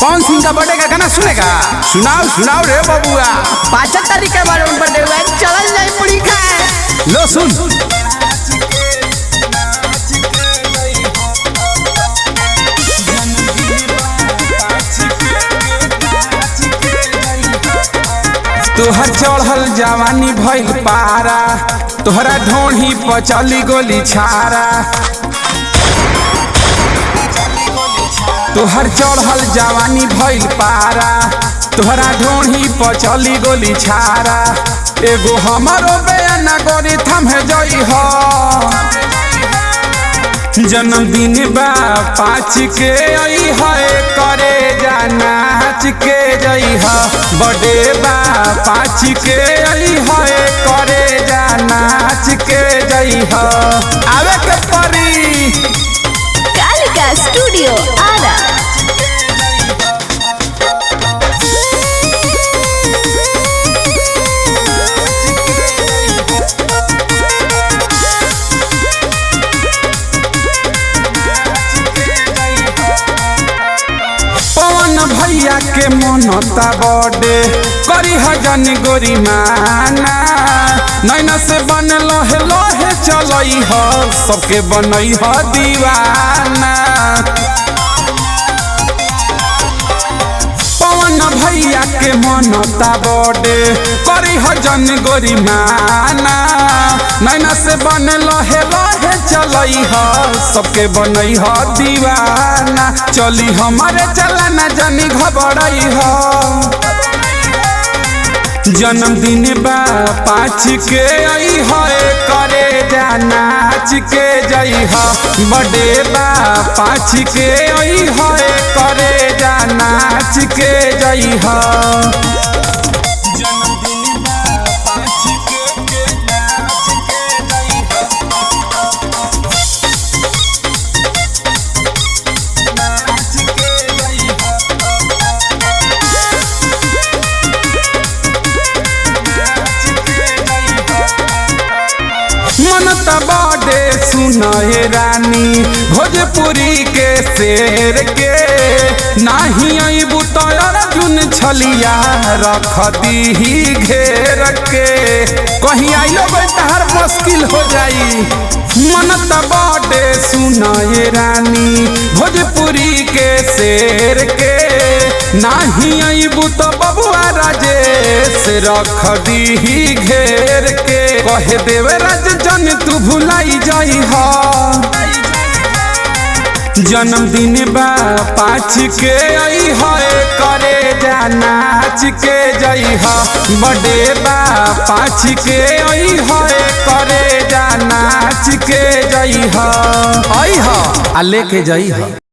कौन सिंह का बर्थडे का गाना सुनेगा? सुनाओ सुनाओ रे बबुआ। 5 तारीख के बारे में बर्थडे हुआ, चल जाए पूरी खाए। लो सुन। तोहर चढ़ल जवानी भइल पारा, तोहरा ढोढ़ी पर चली गोली छारा। तोहर चढ़ल जवानी भइल पारा, तोहरा ढोढ़ी पर चली गोली छारा। एगो हमारो बयाना गोरी थमे जई हो, जन्मदिन बा 5 के आई है करे जा नाच के जई है। बर्थडे बा 5 के आई है करे जा नाच के जई है। आवे के परी कालिका स्टूडियो आरा। भैया के मनता बर्थडे करी हजन गोरी माना। नैना से बन लहे लहे चलई ह, सबके बनई ह दीवाना। पवन भैया के मनता बर्थडे करी हजन गोरी माना। नैना से बन लहे लहे चलई ह, सबके बनई ह दीवाना। चली हमारे चलाना जानी घबराई ह, जन्मदिन बा 5 के आई है करे जा नाच के जई ह। बर्थडे बा 5 के आई है करे जा नाच के जई ह। मनता बर्थडे सुनाए रानी भोजपुरी के शेर के। नाही अबू तो अर्जुन छलिया रख दी घेर के। कहीं आइलो बेटहर मुश्किल हो जाई। मनता बर्थडे सुनाए रानी भोजपुरी के शेर के। नाही अबू तो बबुआ राजेश रख दी घेर के। कहे देवे राज जन तू भुलाई जाई हो, जन्मदिन बा 5 के आई है करे जा नाच के जई हो। बर्थडे बा 5 के आई है करे जा नाच के जई हो। आई हो आ लेके जई हो।